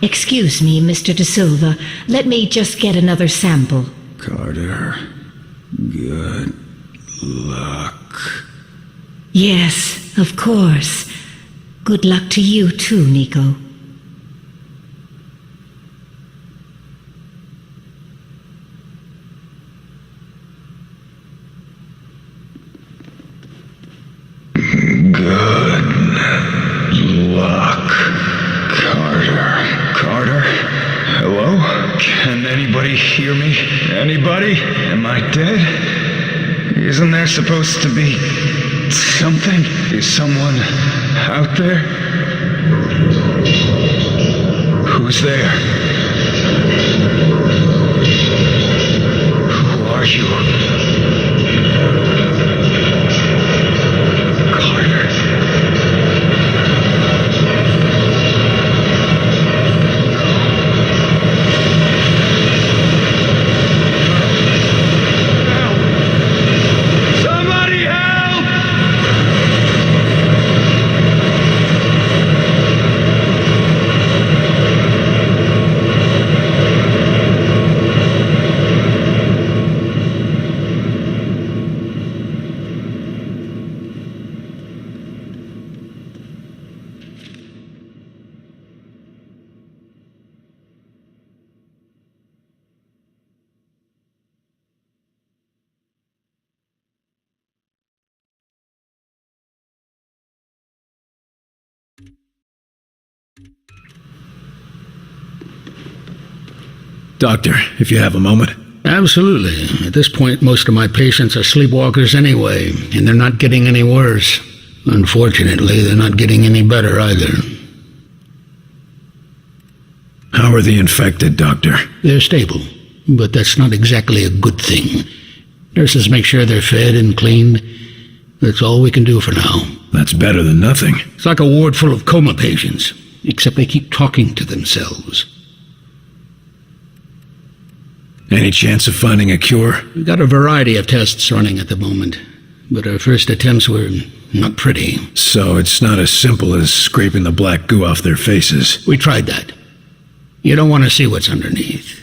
Excuse me, Mr. De Silva. Let me just get another sample. Carter, good luck. Yes, of course. Good luck to you too, Nico. Good luck, Carter. Carter? Hello? Can anybody hear me? Anybody? Am I dead? Isn't there supposed to be something? Is someone out there? Who's there? Who are you? Doctor, if you have a moment. Absolutely. At this point, most of my patients are sleepwalkers anyway, and they're not getting any worse. Unfortunately, they're not getting any better either. How are the infected, Doctor? They're stable, but that's not exactly a good thing. Nurses make sure they're fed and cleaned. That's all we can do for now. That's better than nothing. It's like a ward full of coma patients, except they keep talking to themselves. Any chance of finding a cure? We've got a variety of tests running at the moment, but our first attempts were not pretty. So it's not as simple as scraping the black goo off their faces. We tried that. You don't want to see what's underneath.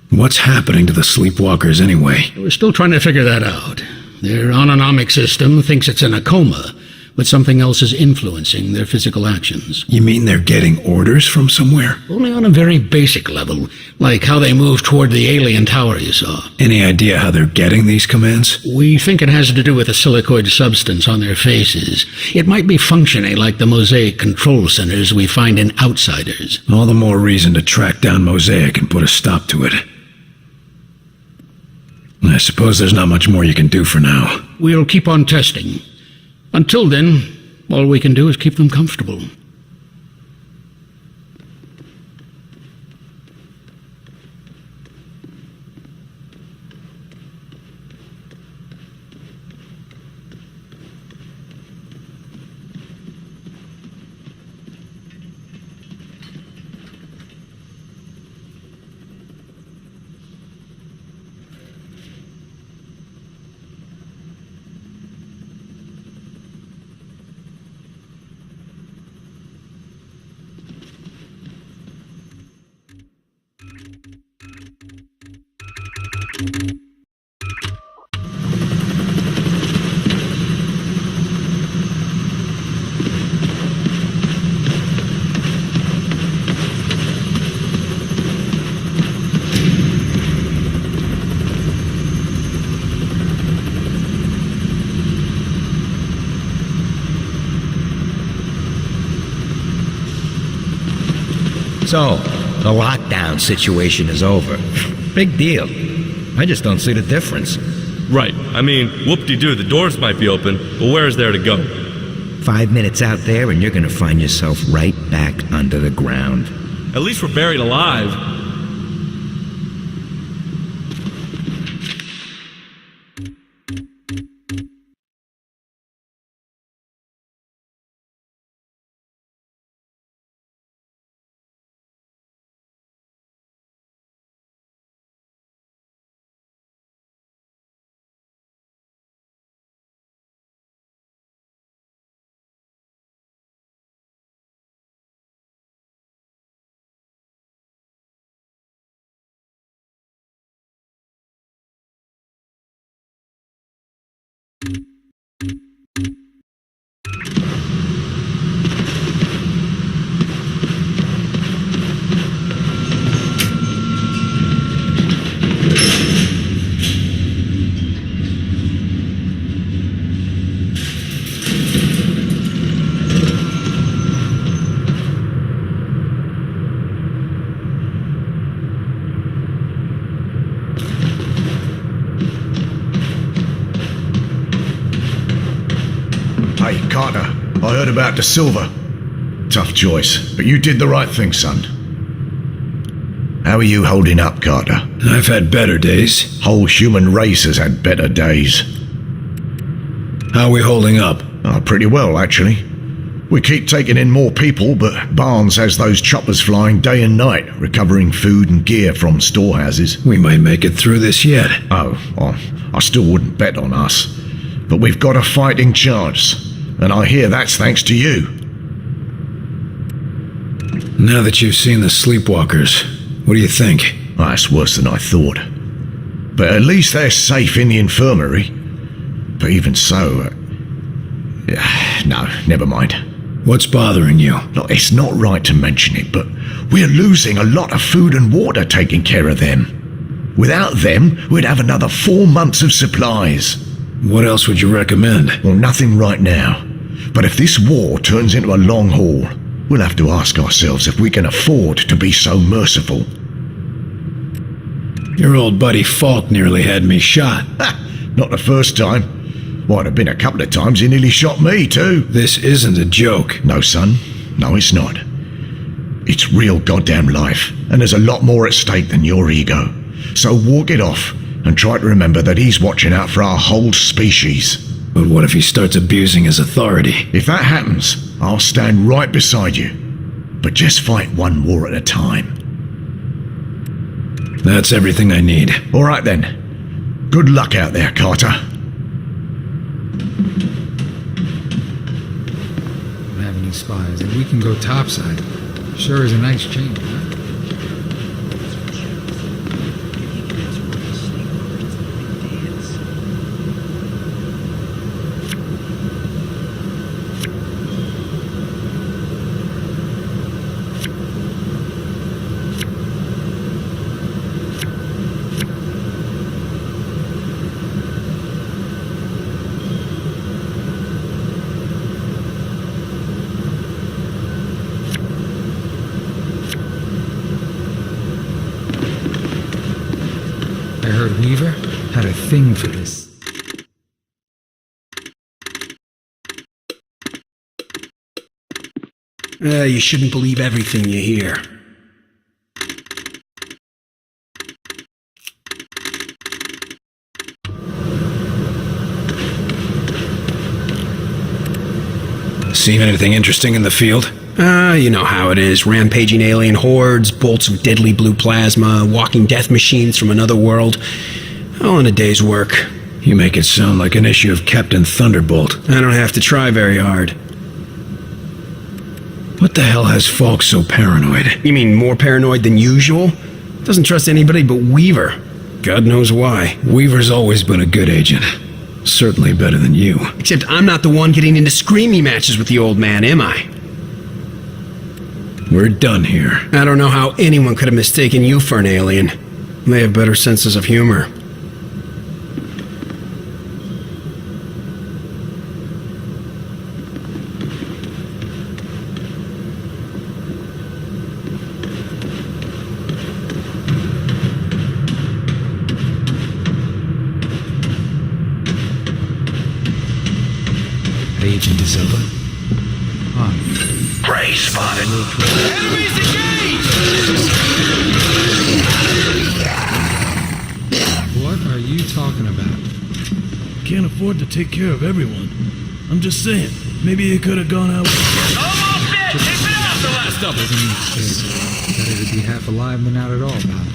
What's happening to the sleepwalkers anyway? We're still trying to figure that out. Their autonomic system thinks it's in a coma, but something else is influencing their physical actions. You mean they're getting orders from somewhere? Only on a very basic level, like how they move toward the alien tower you saw. Any idea how they're getting these commands? We think it has to do with the silicoid substance on their faces. It might be functioning like the Mosaic control centers we find in Outsiders. All the more reason to track down Mosaic and put a stop to it. I suppose there's not much more you can do for now. We'll keep on testing. Until then, all we can do is keep them comfortable. So, the lockdown situation is over. Big deal. I just don't see the difference. Right. I mean, whoop-de-doo, the doors might be open, but where is there to go? 5 minutes out there and you're gonna find yourself right back under the ground. At least we're buried alive. Hey, Carter, I heard about the silver. Tough choice, but you did the right thing, son. How are you holding up, Carter? I've had better days. Whole human race has had better days. How are we holding up? Oh, pretty well, actually. We keep taking in more people, but Barnes has those choppers flying day and night, recovering food and gear from storehouses. We might make it through this yet. Oh, well, I still wouldn't bet on us. But we've got a fighting chance. And I hear that's thanks to you. Now that you've seen the sleepwalkers, what do you think? Oh, that's worse than I thought. But at least they're safe in the infirmary. But even so... no, never mind. What's bothering you? Look, it's not right to mention it, but we're losing a lot of food and water taking care of them. Without them, we'd have another 4 months of supplies. What else would you recommend? Well, nothing right now. But if this war turns into a long haul, we'll have to ask ourselves if we can afford to be so merciful. Your old buddy Falk nearly had me shot. Ha! Not the first time. Might have been a couple of times he nearly shot me, too. This isn't a joke. No, son. No, it's not. It's real goddamn life, and there's a lot more at stake than your ego. So walk it off, and try to remember that he's watching out for our whole species. But what if he starts abusing his authority? If that happens, I'll stand right beside you. But just fight one war at a time. That's everything I need. All right then. Good luck out there, Carter. Don't have any spies, and we can go topside. Sure is a nice change, huh? I heard Weaver had a thing for this. You shouldn't believe everything you hear. Seen anything interesting in the field? You know how it is. Rampaging alien hordes, bolts of deadly blue plasma, walking death machines from another world. All in a day's work. You make it sound like an issue of Captain Thunderbolt. I don't have to try very hard. What the hell has Falk so paranoid? You mean more paranoid than usual? Doesn't trust anybody but Weaver. God knows why. Weaver's always been a good agent. Certainly better than you. Except I'm not the one getting into screamy matches with the old man, am I? We're done here. I don't know how anyone could have mistaken you for an alien. They have better senses of humor. Agent is over. On. Prey spotted. What are you talking about? Can't afford to take care of everyone. I'm just saying, maybe you could have gone out. Doesn't mean better to be half alive than not at all, pal.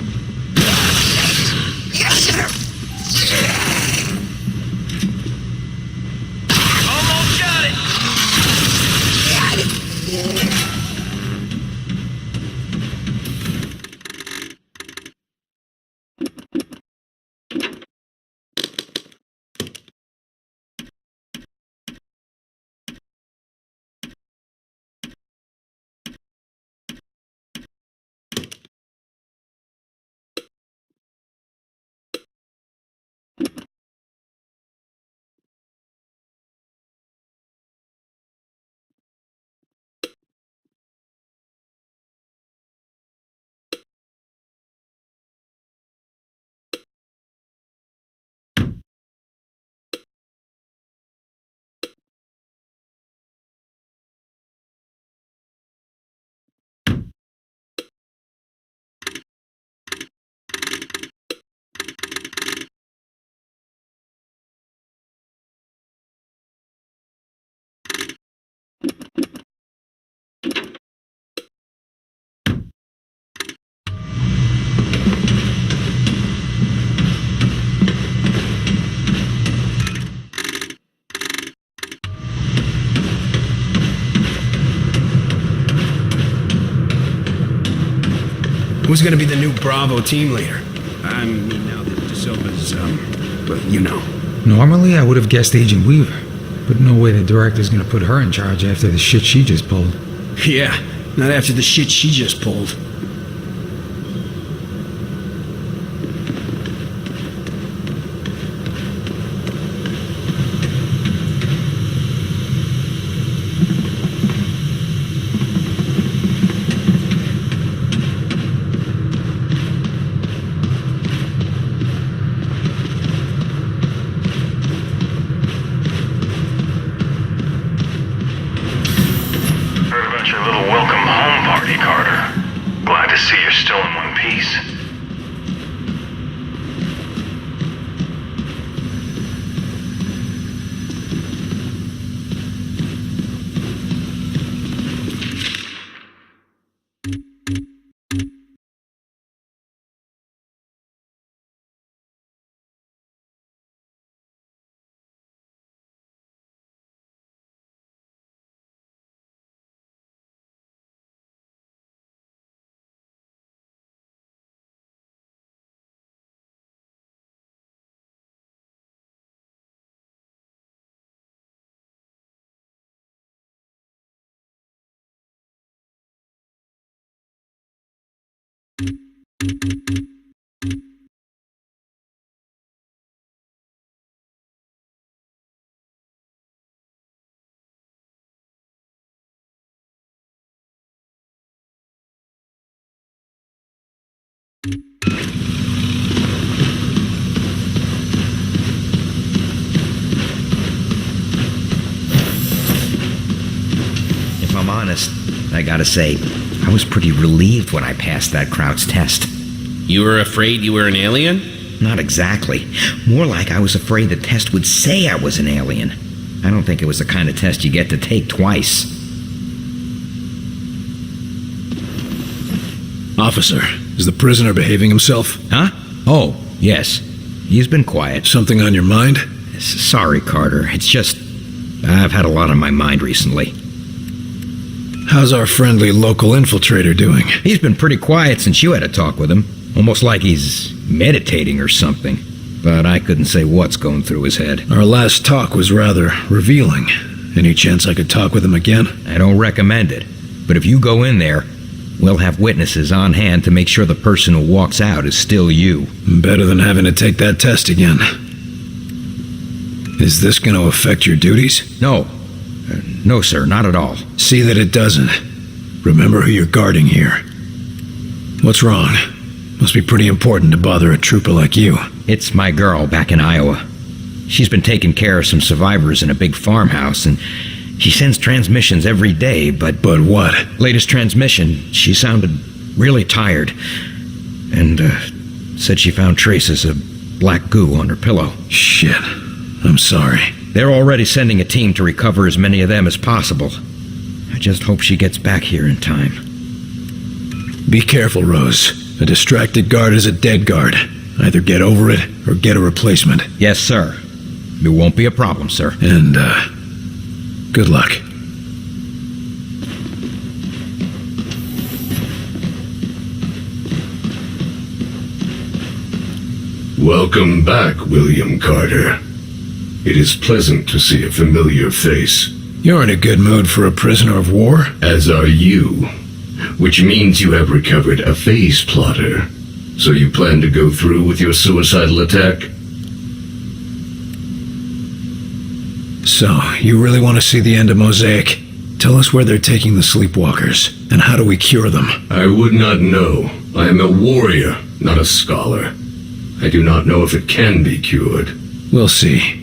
Who's gonna be the new Bravo team leader? I mean, now that De Silva's, well, you know. Normally, I would have guessed Agent Weaver, but no way the director's gonna put her in charge after the shit she just pulled. Yeah, not after the shit she just pulled. Your little welcome home party, Carter. Glad to see you're still in one piece. If I'm honest, I gotta say, I was pretty relieved when I passed that Kraut's test. You were afraid you were an alien? Not exactly. More like I was afraid the test would say I was an alien. I don't think it was the kind of test you get to take twice. Officer, is the prisoner behaving himself? Huh? Oh, yes. He's been quiet. Something on your mind? Sorry, Carter. It's just, I've had a lot on my mind recently. How's our friendly local infiltrator doing? He's been pretty quiet since you had a talk with him. Almost like he's meditating or something. But I couldn't say what's going through his head. Our last talk was rather revealing. Any chance I could talk with him again? I don't recommend it. But if you go in there, we'll have witnesses on hand to make sure the person who walks out is still you. Better than having to take that test again. Is this going to affect your duties? No. No, sir, not at all. See that it doesn't. Remember who you're guarding here. What's wrong? Must be pretty important to bother a trooper like you. It's my girl back in Iowa. She's been taking care of some survivors in a big farmhouse, and she sends transmissions every day, but... But what? Latest transmission, she sounded really tired, and said she found traces of black goo on her pillow. Shit. I'm sorry. They're already sending a team to recover as many of them as possible. I just hope she gets back here in time. Be careful, Rose. A distracted guard is a dead guard. Either get over it or get a replacement. Yes, sir. It won't be a problem, sir. And, good luck. Welcome back, William Carter. It is pleasant to see a familiar face. You're in a good mood for a prisoner of war? As are you. Which means you have recovered a phase plotter. So you plan to go through with your suicidal attack? So, you really want to see the end of Mosaic? Tell us where they're taking the sleepwalkers, and how do we cure them? I would not know. I am a warrior, not a scholar. I do not know if it can be cured. We'll see.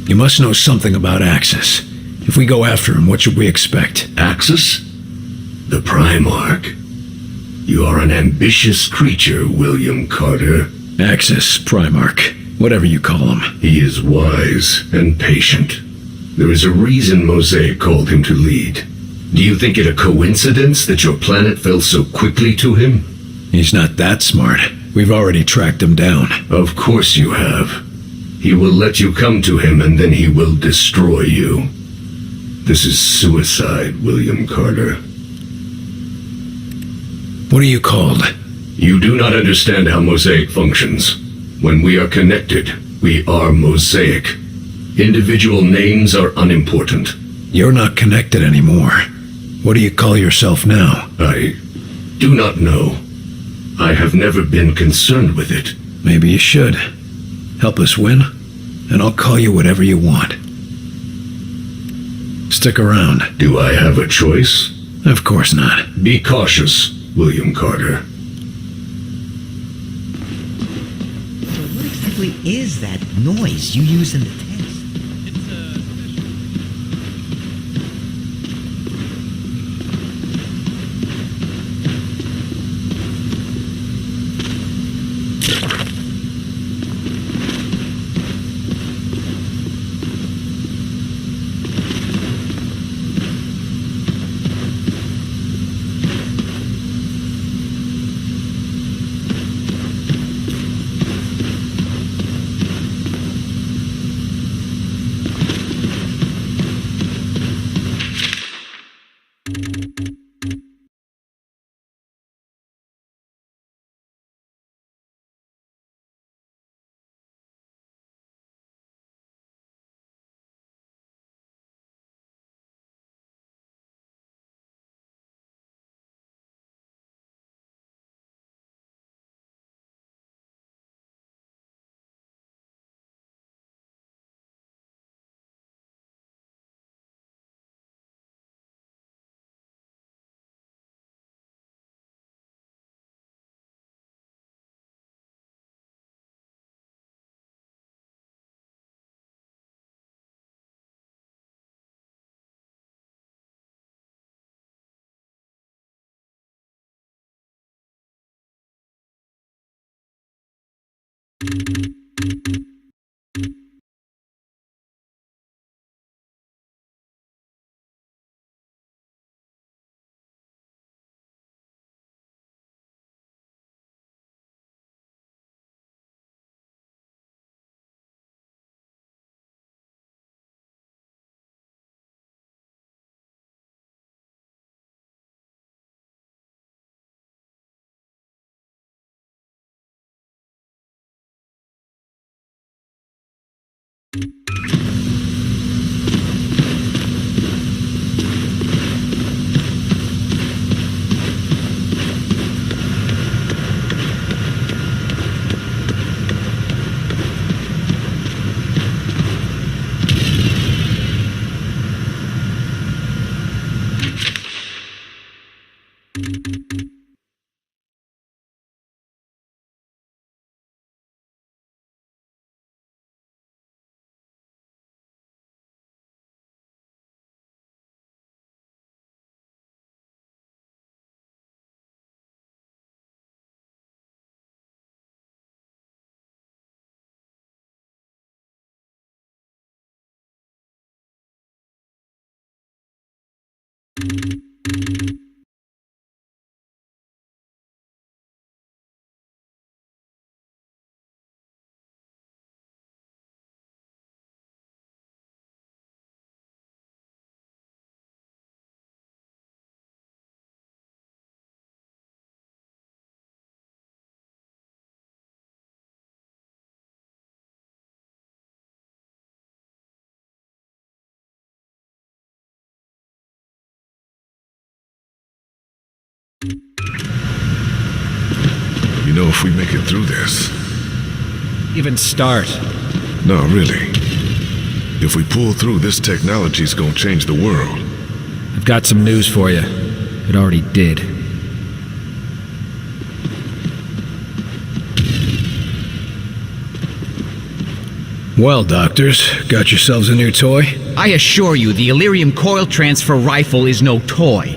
You must know something about Axis. If we go after him, what should we expect? Axis? The Primarch. You are an ambitious creature, William Carter. Axis, Primarch, whatever you call him. He is wise and patient. There is a reason Mosaic called him to lead. Do you think it a coincidence that your planet fell so quickly to him? He's not that smart. We've already tracked him down. Of course you have. He will let you come to him and then he will destroy you. This is suicide, William Carter. What are you called? You do not understand how Mosaic functions. When we are connected, we are Mosaic. Individual names are unimportant. You're not connected anymore. What do you call yourself now? I do not know. I have never been concerned with it. Maybe you should. Help us win, and I'll call you whatever you want. Stick around. Do I have a choice? Of course not. Be cautious, William Carter. So what exactly is that noise you use in the test? You know, if we make it through this... Even start. No, really. If we pull through, this technology's gonna change the world. I've got some news for you. It already did. Well, doctors, got yourselves a new toy? I assure you, the Illyrium coil transfer rifle is no toy.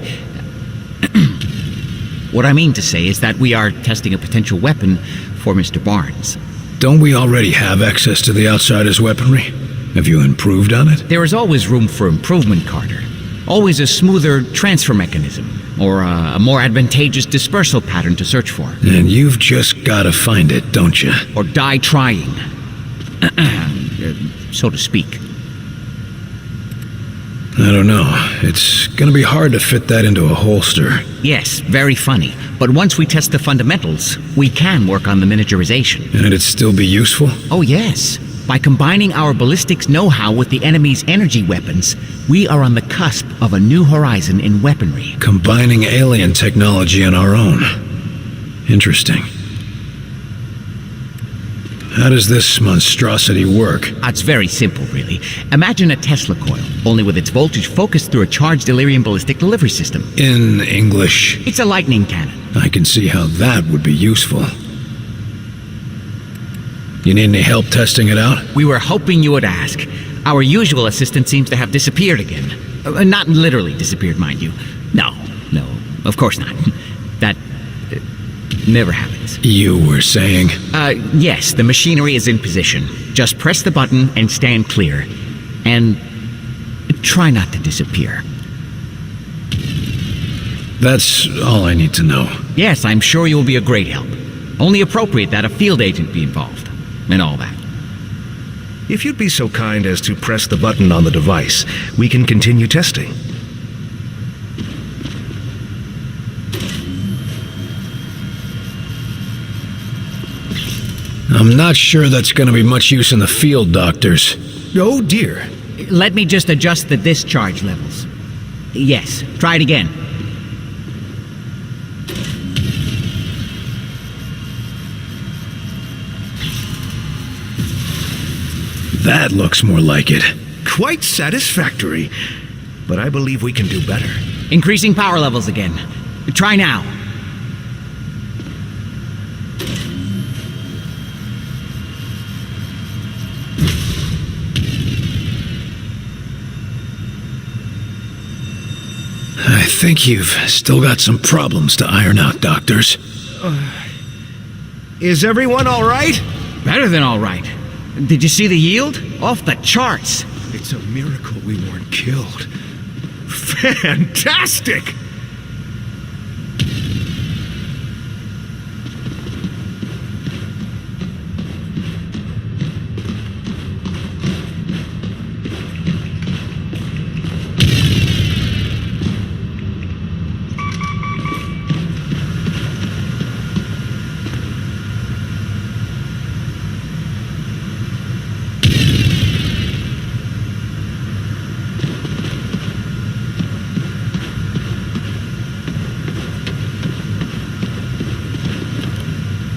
What I mean to say is that we are testing a potential weapon for Mr. Barnes. Don't we already have access to the Outsider's weaponry? Have you improved on it? There is always room for improvement, Carter. Always a smoother transfer mechanism, or a more advantageous dispersal pattern to search for. And you've just gotta find it, don't you? Or die trying. So to speak. I don't know. It's gonna be hard to fit that into a holster. Yes, very funny. But once we test the fundamentals, we can work on the miniaturization. And it'd still be useful? Oh, yes. By combining our ballistics know-how with the enemy's energy weapons, we are on the cusp of a new horizon in weaponry. Combining alien technology and our own. Interesting. How does this monstrosity work? It's very simple, really. Imagine a Tesla coil, only with its voltage focused through a charged delirium ballistic delivery system. In English? It's a lightning cannon. I can see how that would be useful. You need any help testing it out? We were hoping you would ask. Our usual assistant seems to have disappeared again. Not literally disappeared, mind you. No, of course not. That never happens. You were saying? Yes, the machinery is in position. Just press the button and stand clear. And try not to disappear. That's all I need to know. Yes, I'm sure you'll be a great help. Only appropriate that a field agent be involved. And all that. If you'd be so kind as to press the button on the device, we can continue testing. I'm not sure that's going to be much use in the field, doctors. Oh dear. Let me just adjust the discharge levels. Yes, try it again. That looks more like it. Quite satisfactory. But I believe we can do better. Increasing power levels again. Try now. I think you've still got some problems to iron out, doctors. Is everyone all right? Better than all right. Did you see the yield? Off the charts. It's a miracle we weren't killed. Fantastic!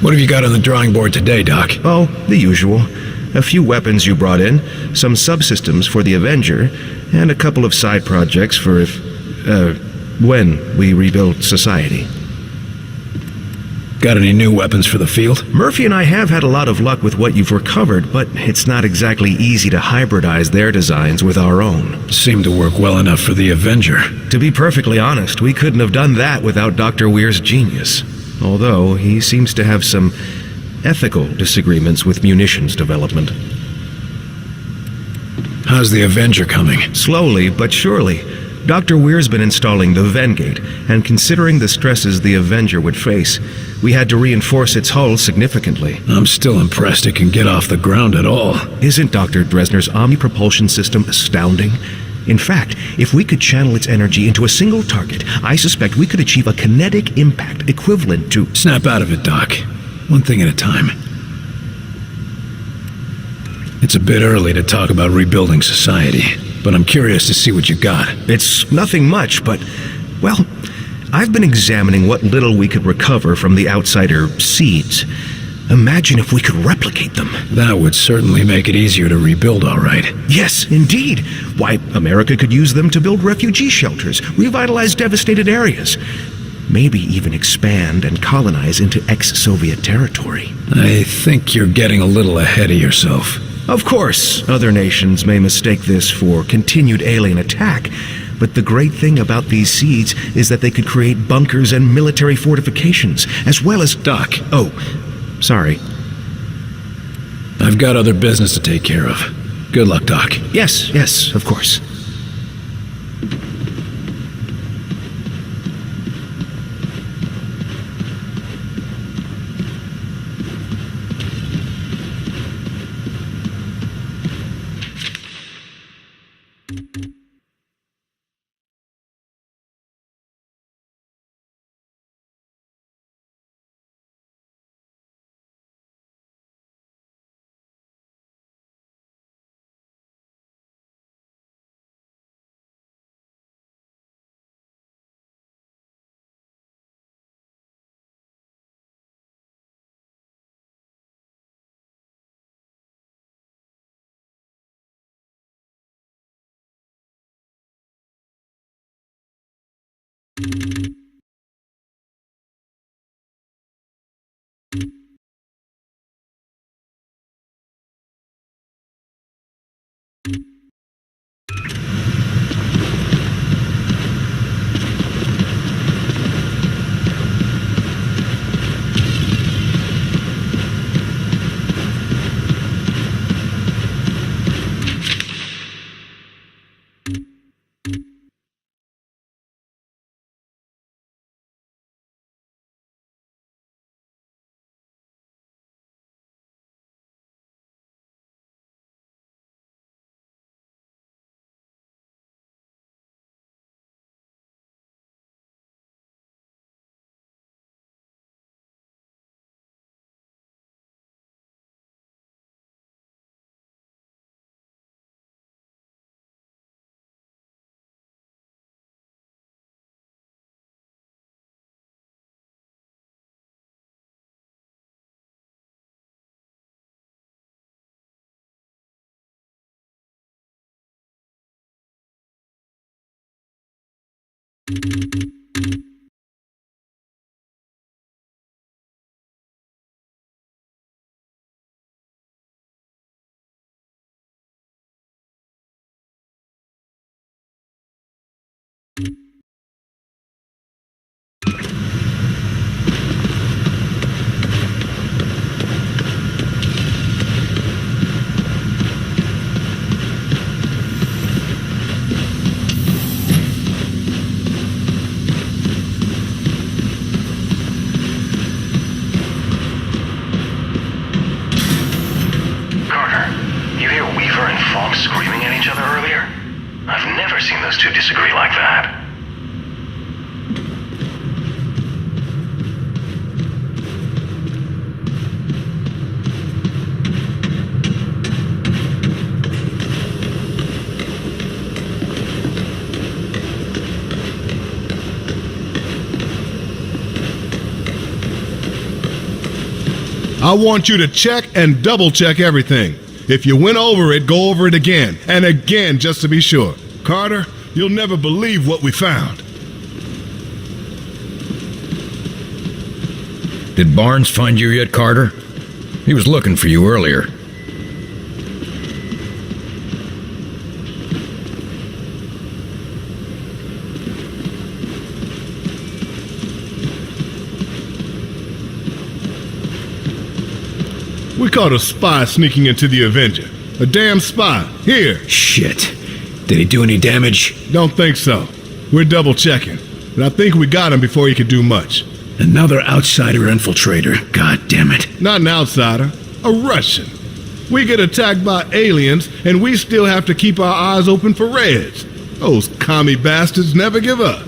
What have you got on the drawing board today, Doc? Oh, the usual. A few weapons you brought in, some subsystems for the Avenger, and a couple of side projects for when we rebuild society. Got any new weapons for the field? Murphy and I have had a lot of luck with what you've recovered, but it's not exactly easy to hybridize their designs with our own. Seemed to work well enough for the Avenger. To be perfectly honest, we couldn't have done that without Dr. Weir's genius. Although he seems to have some ethical disagreements with munitions development. How's the Avenger coming? Slowly but surely. Dr. Weir's been installing the Vengate, and considering the stresses the Avenger would face, we had to reinforce its hull significantly. I'm still impressed it can get off the ground at all. Isn't Dr. Dresner's omni-propulsion system astounding? In fact, if we could channel its energy into a single target, I suspect we could achieve a kinetic impact equivalent to... Snap out of it, Doc. One thing at a time. It's a bit early to talk about rebuilding society, but I'm curious to see what you got. It's nothing much, but, well, I've been examining what little we could recover from the outsider seeds. Imagine if we could replicate them. That would certainly make it easier to rebuild, all right. Yes, indeed. Why, America could use them to build refugee shelters, revitalize devastated areas, maybe even expand and colonize into ex-Soviet territory. I think you're getting a little ahead of yourself. Of course, other nations may mistake this for continued alien attack, but the great thing about these seeds is that they could create bunkers and military fortifications, as well as... Doc. Oh, sorry. I've got other business to take care of. Good luck, Doc. Yes, of course. Screaming at each other earlier? I've never seen those two disagree like that. I want you to check and double check everything. If you went over it, go over it again, and again, just to be sure. Carter, you'll never believe what we found. Did Barnes find you yet, Carter? He was looking for you earlier. We caught a spy sneaking into the Avenger. A damn spy. Here. Shit. Did he do any damage? Don't think so. We're double checking. But I think we got him before he could do much. Another outsider infiltrator. God damn it. Not an outsider. A Russian. We get attacked by aliens, and we still have to keep our eyes open for Reds. Those commie bastards never give up.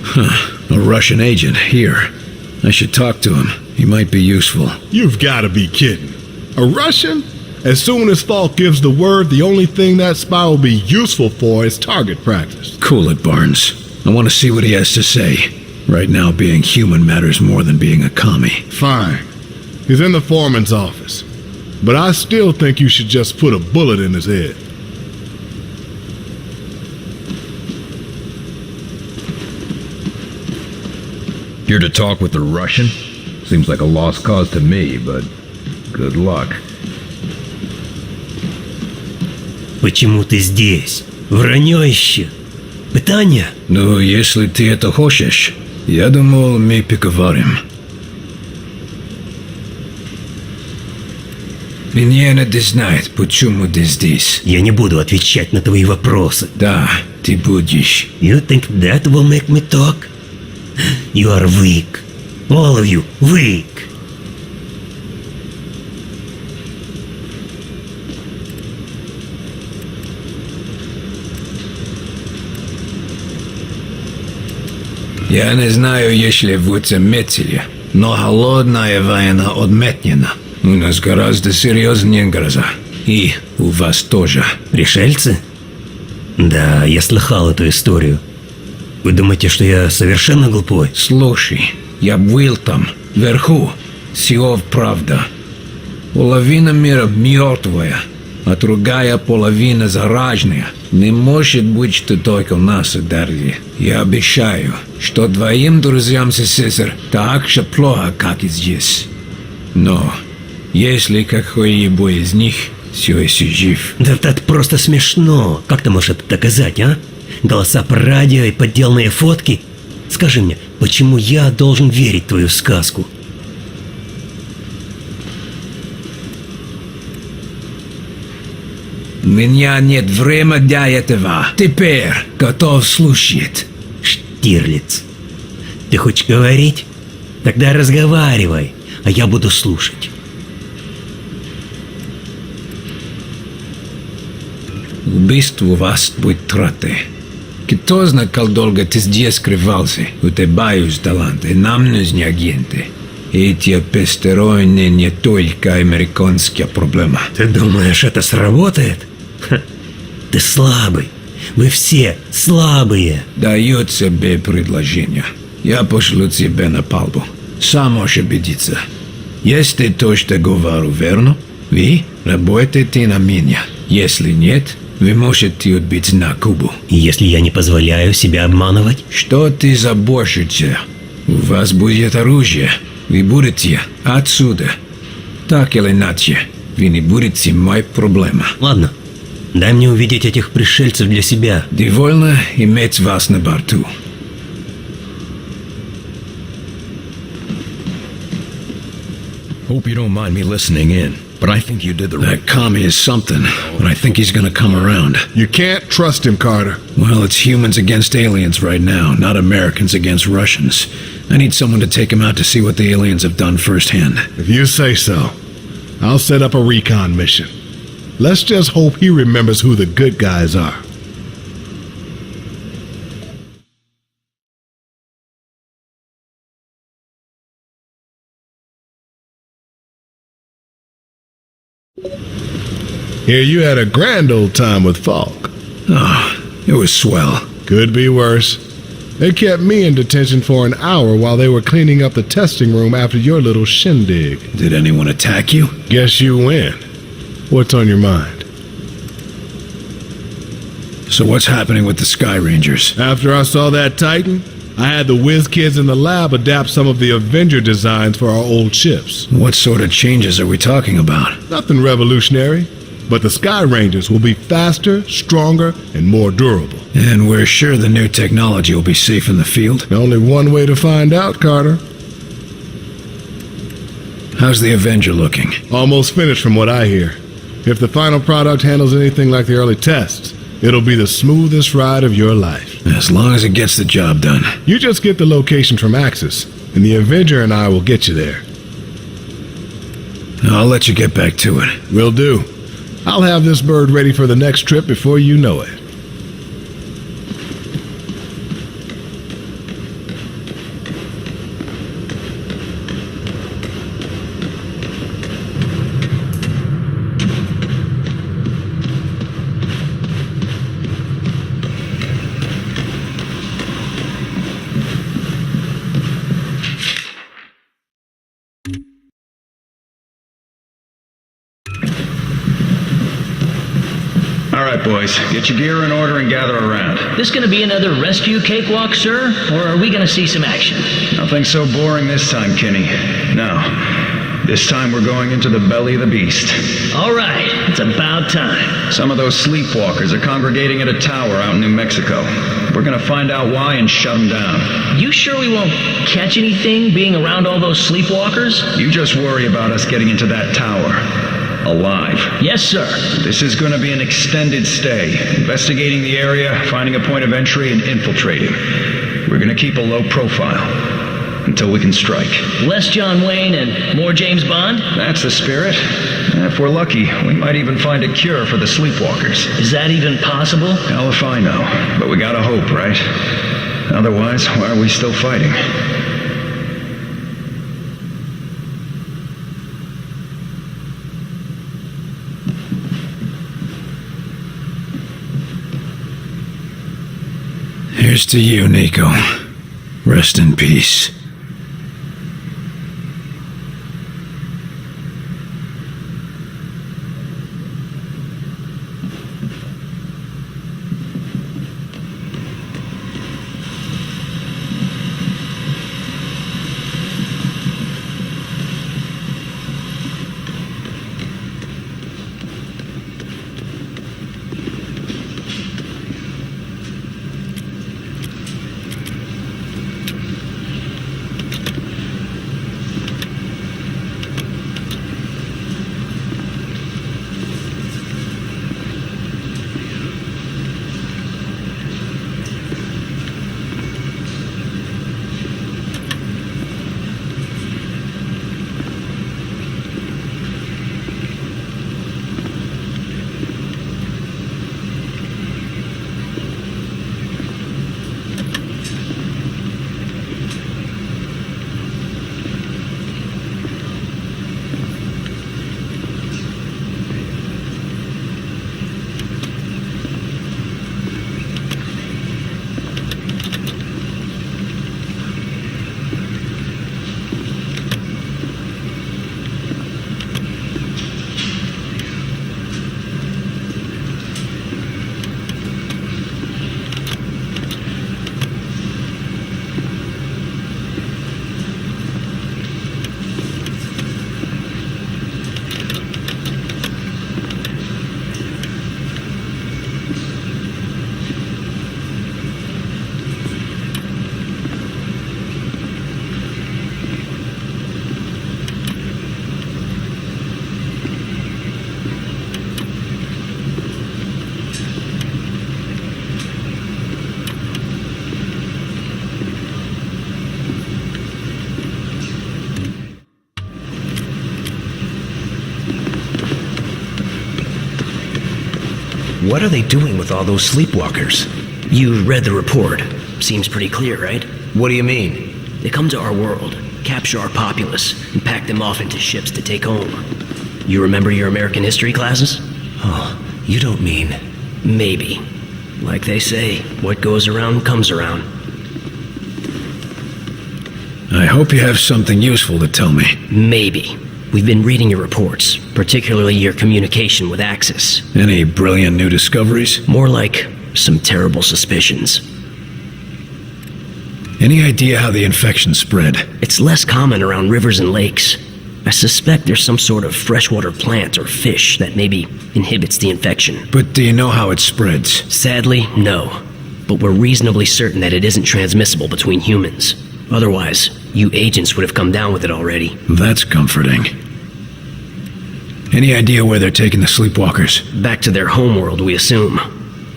Huh. A Russian agent. Here. I should talk to him. He might be useful. You've got to be kidding. A Russian? As soon as Falk gives the word, the only thing that spy will be useful for is target practice. Cool it, Barnes. I want to see what he has to say. Right now, being human matters more than being a commie. Fine. He's in the foreman's office. But I still think you should just put a bullet in his head. Here to talk with the Russian? Seems like a lost cause to me, but good luck. Почему ты здесь? Вранье еще. Питание? Ну, если ты это хочешь, я думал, мы поговорим. Меня надо знать, почему ты здесь. Я не буду отвечать на твои вопросы. Да, ты будешь. You think that will make me talk? You are weak. All of you, weak. Я не знаю, если вы заметили, но холодная война отменена. У нас гораздо серьезнее гроза. И у вас тоже. Пришельцы? Да, я слыхал эту историю. Вы думаете, что я совершенно глупой? Слушай, я был там, вверху. Все правда. Половина мира мертвая, а другая половина зараженная. Не может быть, что только нас ударили. Я обещаю, что твоим друзьям СССР так же плохо, как и здесь. Но если какой-либо из них все еще жив... Да это просто смешно. Как ты можешь это доказать, а? Голоса по радио и подделанные фотки? Скажи мне, почему я должен верить в твою сказку? У меня нет времени для этого. Теперь готов слушать. Штирлиц, ты хочешь говорить? Тогда разговаривай, а я буду слушать. Убийство вас будет траты. Кто знает, как долго ты здесь скрывался? У тебя есть таланты, нам нужны агенты. Эти пестероины не только американская проблема. Ты думаешь, это сработает? Ха. Ты слабый. Вы все слабые. Даю тебе предложение. Я пошлю тебя на палубу. Сам можешь убедиться. Если то, что говорю, верно, вы работаете на меня. Если нет, вы можете отбить на Кубу. И если я не позволяю себя обманывать? Что ты заботишься? У вас будет оружие. Вы будете отсюда. Так или иначе, вы не будете моей проблемой. Ладно, дай мне увидеть этих пришельцев для себя. Довольно иметь вас на борту. Hope you don't mind me listening in, but I think you did the right... That commie is something, but I think he's gonna come around. You can't trust him, Carter. Well, it's humans against aliens right now, not Americans against Russians. I need someone to take him out to see what the aliens have done firsthand. If you say so, I'll set up a recon mission. Let's just hope he remembers who the good guys are. Here you had a grand old time with Falk. Oh, it was swell. Could be worse. They kept me in detention for an hour while they were cleaning up the testing room after your little shindig. Did anyone attack you? Guess you win. What's on your mind? So what's happening with the Sky Rangers? After I saw that Titan, I had the whiz kids in the lab adapt some of the Avenger designs for our old ships. What sort of changes are we talking about? Nothing revolutionary, but the Sky Rangers will be faster, stronger, and more durable. And we're sure the new technology will be safe in the field? Only one way to find out, Carter. How's the Avenger looking? Almost finished from what I hear. If the final product handles anything like the early tests, it'll be the smoothest ride of your life. As long as it gets the job done. You just get the location from Axis, and the Avenger and I will get you there. I'll let you get back to it. Will do. I'll have this bird ready for the next trip before you know it. All right, boys, get your gear in order and gather around. This gonna be another rescue cakewalk, sir? Or are we gonna see some action? Nothing so boring this time, Kenny. No. This time we're going into the belly of the beast. All right, it's about time. Some of those sleepwalkers are congregating at a tower out in New Mexico. We're gonna find out why and shut them down. You sure we won't catch anything being around all those sleepwalkers? You just worry about us getting into that tower. Alive. Yes, sir. This is going to be an extended stay. Investigating the area, finding a point of entry, and infiltrating. We're going to keep a low profile until we can strike. Less John Wayne and more James Bond? That's the spirit. If we're lucky, we might even find a cure for the sleepwalkers. Is that even possible? Hell if I know. But we gotta hope, right? Otherwise, why are we still fighting? Here's to you, Nico. Rest in peace. What are they doing with all those sleepwalkers? You read the report. Seems pretty clear, right? What do you mean? They come to our world, capture our populace, and pack them off into ships to take home. You remember your American history classes? Oh, you don't mean... Maybe. Like they say, what goes around comes around. I hope you have something useful to tell me. Maybe. We've been reading your reports, particularly your communication with Axis. Any brilliant new discoveries? More like some terrible suspicions. Any idea how the infection spread? It's less common around rivers and lakes. I suspect there's some sort of freshwater plant or fish that maybe inhibits the infection. But do you know how it spreads? Sadly, no. But we're reasonably certain that it isn't transmissible between humans. Otherwise, you agents would have come down with it already. That's comforting. Any idea where they're taking the sleepwalkers? Back to their homeworld, we assume.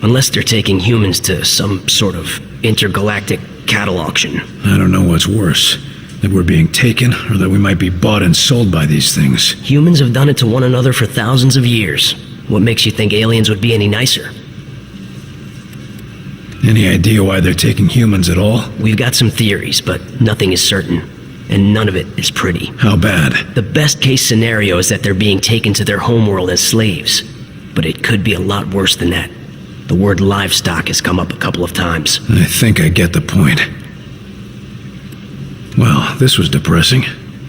Unless they're taking humans to some sort of intergalactic cattle auction. I don't know what's worse. That we're being taken, or that we might be bought and sold by these things. Humans have done it to one another for thousands of years. What makes you think aliens would be any nicer? Any idea why they're taking humans at all? We've got some theories, but nothing is certain. And none of it is pretty. How bad? The best case scenario is that they're being taken to their homeworld as slaves. But it could be a lot worse than that. The word livestock has come up a couple of times. I think I get the point. Well, this was depressing.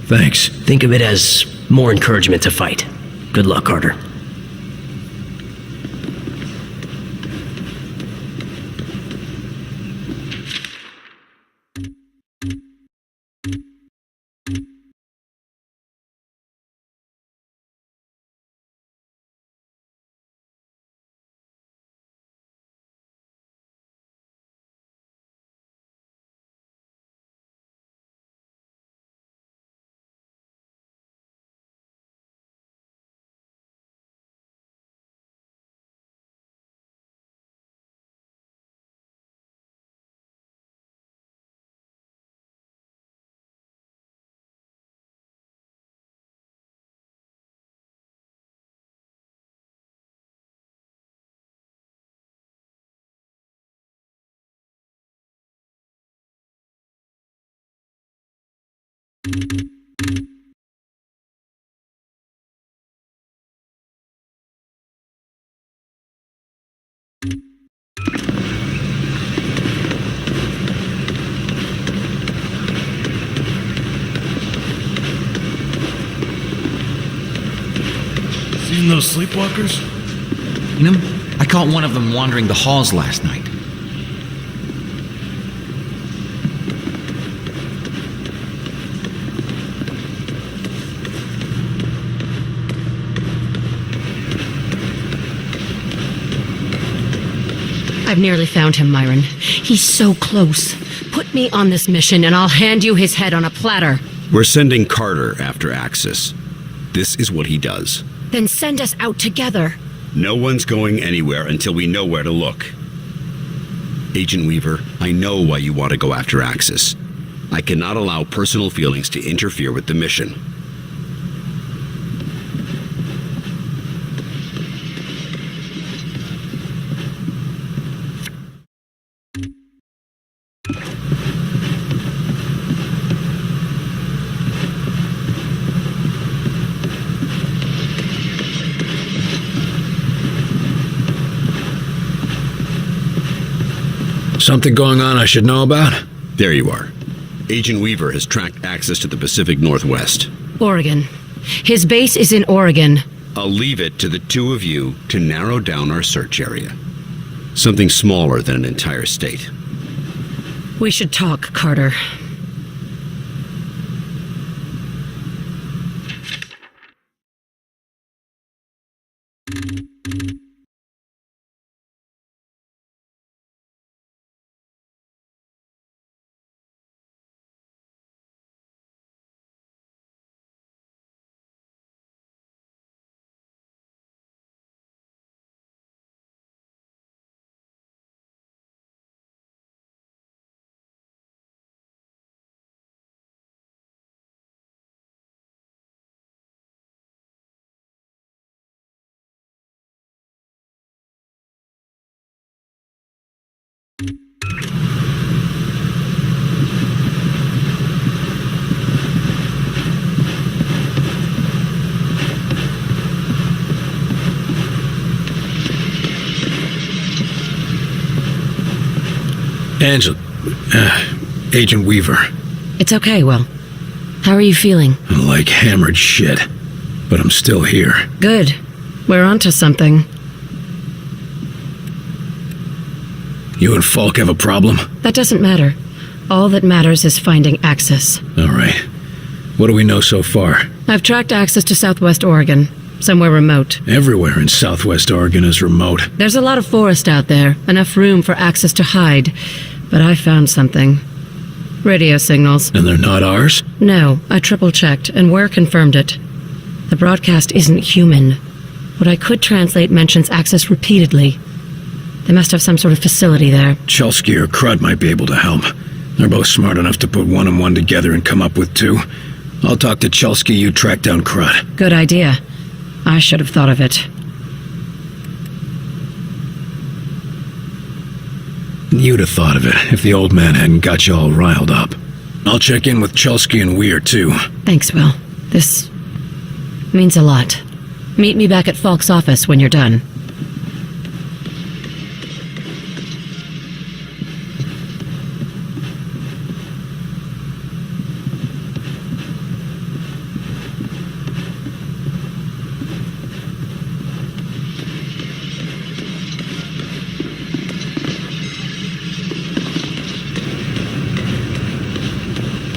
Thanks. Think of it as more encouragement to fight. Good luck, Carter. Seen those sleepwalkers? You know, I caught one of them wandering the halls last night. I've nearly found him, Myron. He's so close. Put me on this mission and I'll hand you his head on a platter. We're sending Carter after Axis. This is what he does. Then send us out together. No one's going anywhere until we know where to look. Agent Weaver, I know why you want to go after Axis. I cannot allow personal feelings to interfere with the mission. Something going on I should know about? There you are. Agent Weaver has tracked Axis to the Pacific Northwest. Oregon. His base is in Oregon. I'll leave it to the two of you to narrow down our search area. Something smaller than an entire state. We should talk, Carter. Agent Weaver. It's okay, Will. How are you feeling? Like hammered shit. But I'm still here. Good. We're onto something. You and Falk have a problem? That doesn't matter. All that matters is finding access. All right. What do we know so far? I've tracked access to Southwest Oregon. Somewhere remote. Everywhere in Southwest Oregon is remote. There's a lot of forest out there. Enough room for access to hide. But I found something. Radio signals. And they're not ours? No, I triple-checked, and Ware confirmed it. The broadcast isn't human. What I could translate mentions access repeatedly. They must have some sort of facility there. Chelsky or Crud might be able to help. They're both smart enough to put one and one together and come up with two. I'll talk to Chelsky, you track down Crud. Good idea. I should have thought of it. You'd have thought of it if the old man hadn't got you all riled up. I'll check in with Chelsky and Weir, too. Thanks, Will. This means a lot. Meet me back at Falk's office when you're done.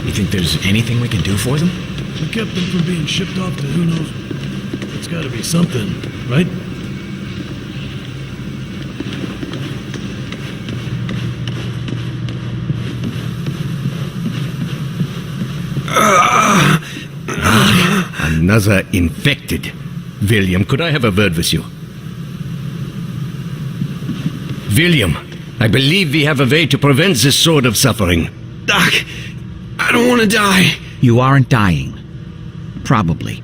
You think there's anything we can do for them? We kept them from being shipped off to who knows. It's gotta be something, right? Another infected. William, could I have a word with you? William, I believe we have a way to prevent this sort of suffering. Doc, I don't want to die. You aren't dying. Probably.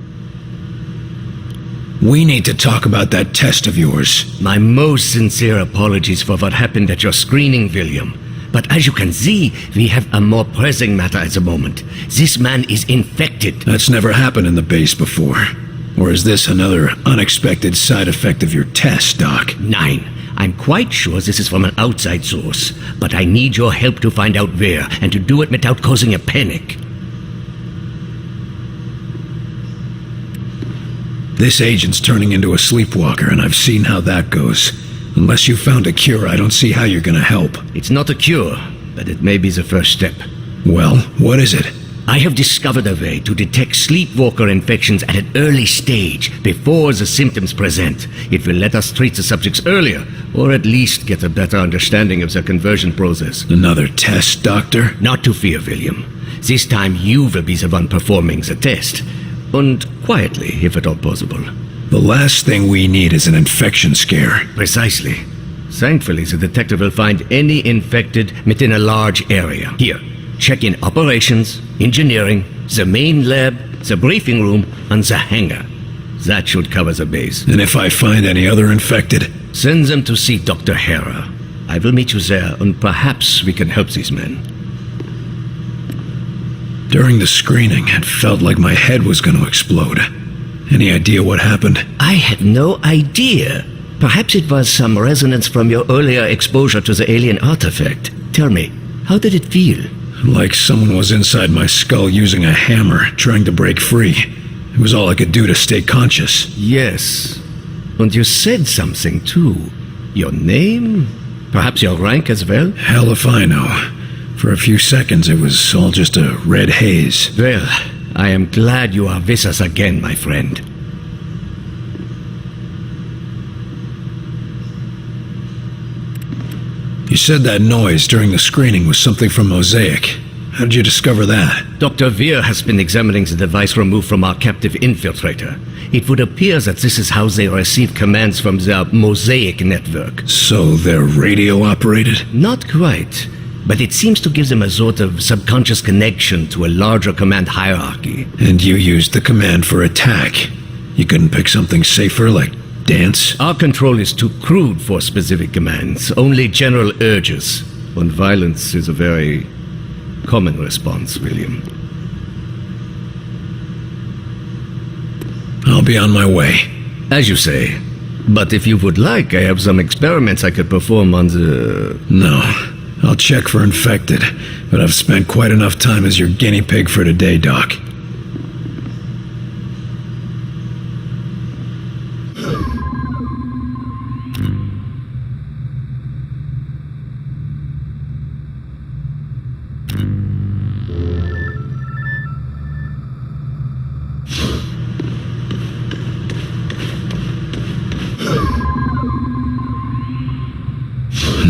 We need to talk about that test of yours. My most sincere apologies for what happened at your screening, William. But as you can see, we have a more pressing matter at the moment. This man is infected. That's never happened in the base before. Or is this another unexpected side effect of your test, Doc? Nine. I'm quite sure this is from an outside source, but I need your help to find out where, and to do it without causing a panic. This agent's turning into a sleepwalker, and I've seen how that goes. Unless you found a cure, I don't see how you're gonna help. It's not a cure, but it may be the first step. Well, what is it? I have discovered a way to detect sleepwalker infections at an early stage, before the symptoms present. It will let us treat the subjects earlier, or at least get a better understanding of their conversion process. Another test, Doctor? Not to fear, William. This time you will be the one performing the test. And quietly, if at all possible. The last thing we need is an infection scare. Precisely. Thankfully, the detective will find any infected within a large area. Here, check in operations, engineering, the main lab, the briefing room, and the hangar. That should cover the base. And if I find any other infected? Send them to see Dr. Hera. I will meet you there, and perhaps we can help these men. During the screening, it felt like my head was going to explode. Any idea what happened? I had no idea. Perhaps it was some resonance from your earlier exposure to the alien artifact. Tell me, how did it feel? Like someone was inside my skull using a hammer, trying to break free. It was all I could do to stay conscious. Yes. And you said something, too. Your name? Perhaps your rank as well? Hell if I know. For a few seconds, it was all just a red haze. Well, I am glad you are with us again, my friend. You said that noise during the screening was something from Mosaic. How did you discover that? Dr. Weir has been examining the device removed from our captive infiltrator. It would appear that this is how they receive commands from their Mosaic network. So they're radio operated? Not quite. But it seems to give them a sort of subconscious connection to a larger command hierarchy. And you used the command for attack. You couldn't pick something safer, like dance? Our control is too crude for specific commands, only general urges. And violence is a very common response, William. I'll be on my way. As you say. But if you would like, I have some experiments I could perform on the... No. I'll check for infected, but I've spent quite enough time as your guinea pig for today, Doc.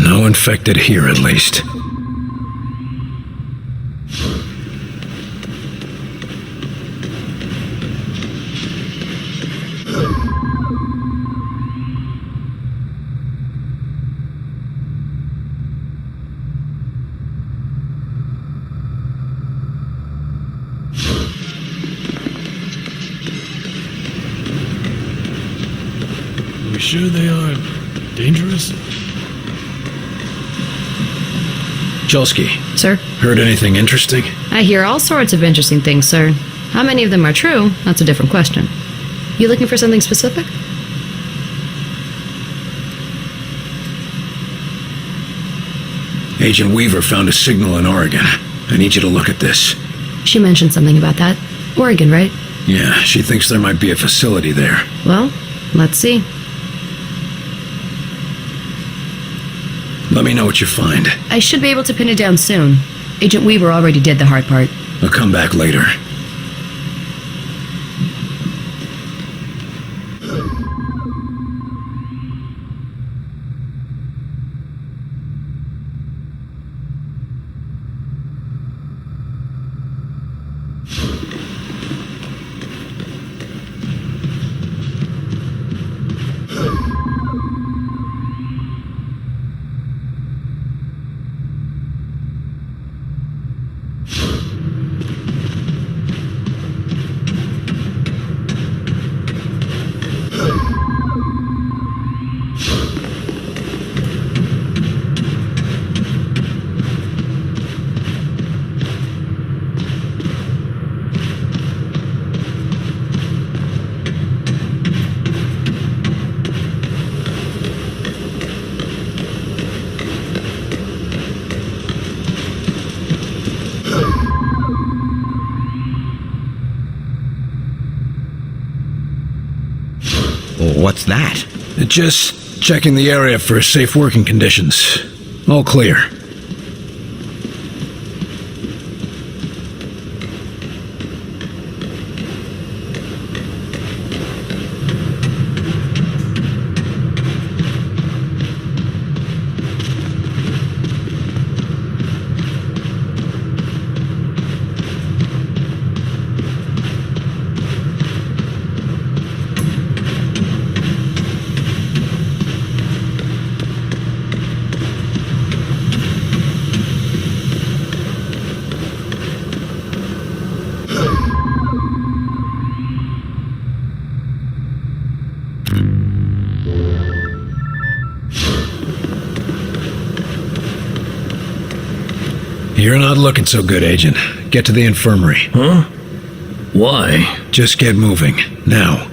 No infected here, at least. Are we sure they are dangerous? Chelsky. Sir? Heard anything interesting? I hear all sorts of interesting things, sir. How many of them are true? That's a different question. You looking for something specific? Agent Weaver found a signal in Oregon. I need you to look at this. She mentioned something about that. Oregon, right? Yeah, she thinks there might be a facility there. Well, let's see. Let me know what you find. I should be able to pin it down soon. Agent Weaver already did the hard part. I'll come back later. What's that? Just checking the area for safe working conditions. All clear. You're not looking so good, Agent. Get to the infirmary. Huh? Why? Just get moving. Now.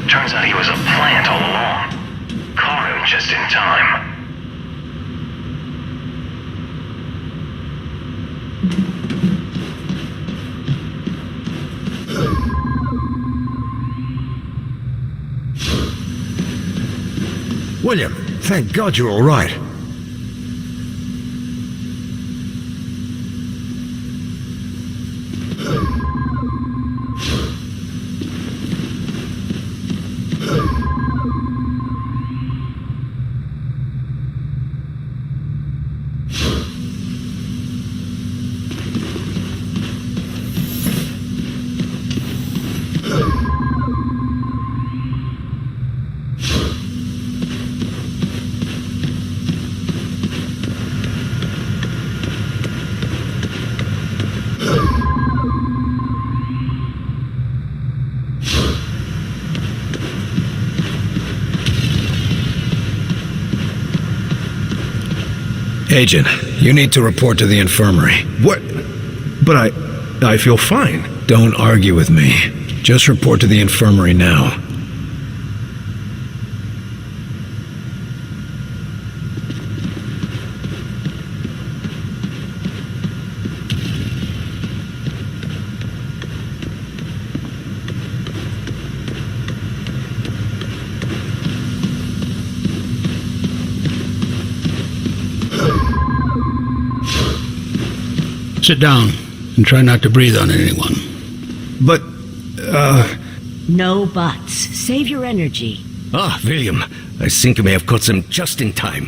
Turns out he was a plant all along. Caught him just in time. William, thank God you're all right. Agent, you need to report to the infirmary. What? But I feel fine. Don't argue with me. Just report to the infirmary now. Sit down and try not to breathe on anyone. But, No buts. Save your energy. Ah, William. I think I may have caught them just in time.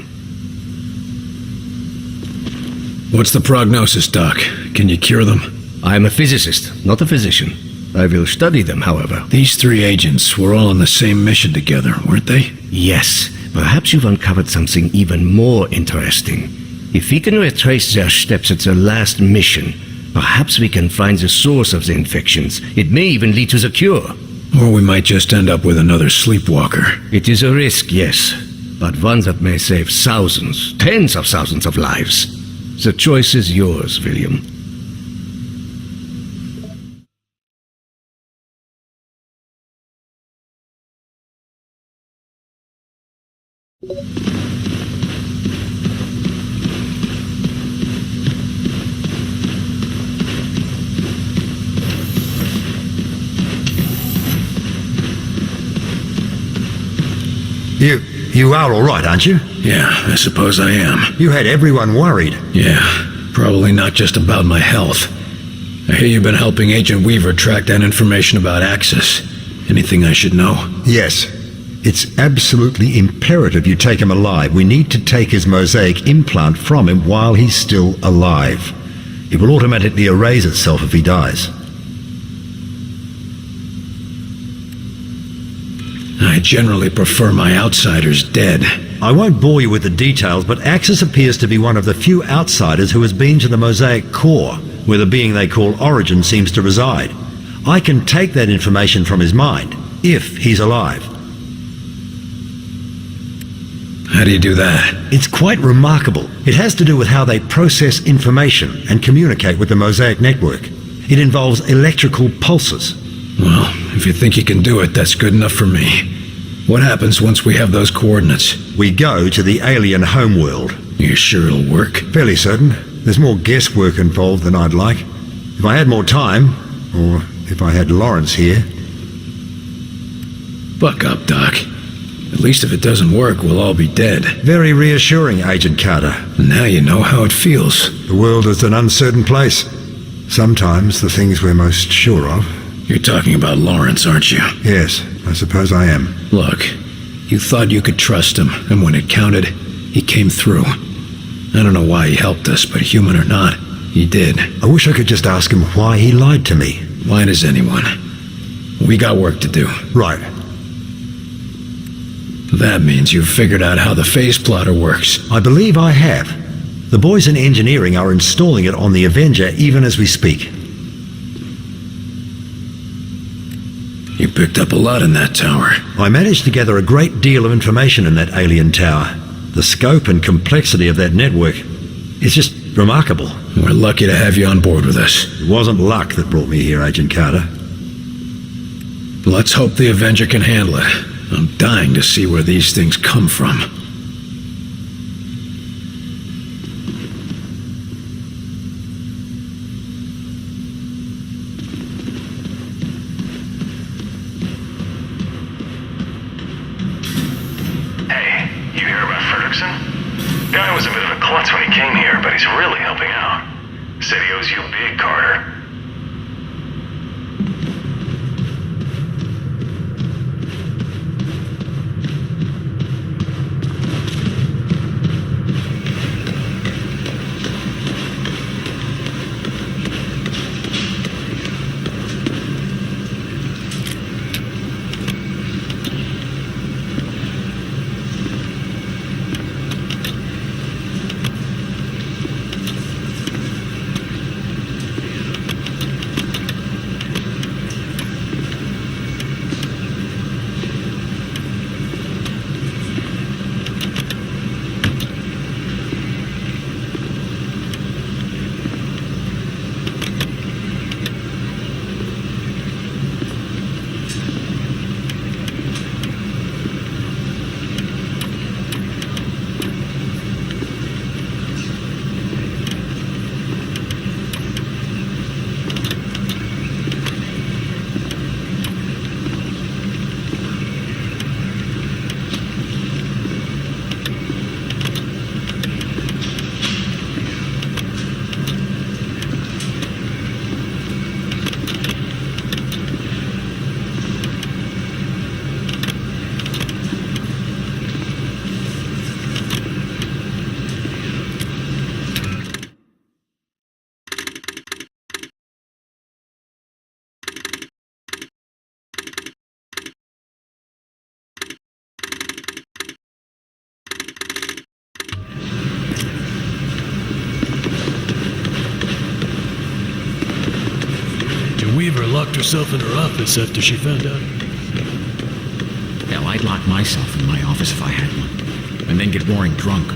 What's the prognosis, Doc? Can you cure them? I'm a physicist, not a physician. I will study them, however. These 3 agents were all on the same mission together, weren't they? Yes. Perhaps you've uncovered something even more interesting. If we can retrace their steps at their last mission, perhaps we can find the source of the infections. It may even lead to the cure. Or we might just end up with another sleepwalker. It is a risk, yes, but one that may save thousands, tens of thousands of lives. The choice is yours, William. You are all right, aren't you? Yeah, I suppose I am. You had everyone worried. Yeah, probably not just about my health. I hear you've been helping Agent Weaver track down information about Axis. Anything I should know? Yes. It's absolutely imperative you take him alive. We need to take his mosaic implant from him while he's still alive. It will automatically erase itself if he dies. I generally prefer my outsiders dead. I won't bore you with the details, but Axis appears to be one of the few outsiders who has been to the mosaic core, where the being they call Origin seems to reside. I can take that information from his mind, if he's alive. How do you do that? It's quite remarkable. It has to do with how they process information and communicate with the mosaic network. It involves electrical pulses. Well, if you think you can do it, that's good enough for me. What happens once we have those coordinates? We go to the alien homeworld. You sure it'll work? Fairly certain. There's more guesswork involved than I'd like. If I had more time, or if I had Lawrence here. Buck up, Doc. At least if it doesn't work, we'll all be dead. Very reassuring, Agent Carter. Now you know how it feels. The world is an uncertain place. Sometimes the things we're most sure of. You're talking about Lawrence, aren't you? Yes, I suppose I am. Look, you thought you could trust him, and when it counted, he came through. I don't know why he helped us, but human or not, he did. I wish I could just ask him why he lied to me. Why does anyone? We got work to do. Right. That means you've figured out how the phase plotter works. I believe I have. The boys in engineering are installing it on the Avenger even as we speak. You picked up a lot in that tower. I managed to gather a great deal of information in that alien tower. The scope and complexity of that network is just remarkable. We're lucky to have you on board with us. It wasn't luck that brought me here, Agent Carter. Let's hope the Avenger can handle it. I'm dying to see where these things come from. Hey, you hear about Ferguson? Guy was a bit of a klutz when he came here, but he's really helping out. Said he owes you big, Carter. Weaver locked herself in her office after she found out. Hell, I'd lock myself in my office if I had one. And then get roaring drunk.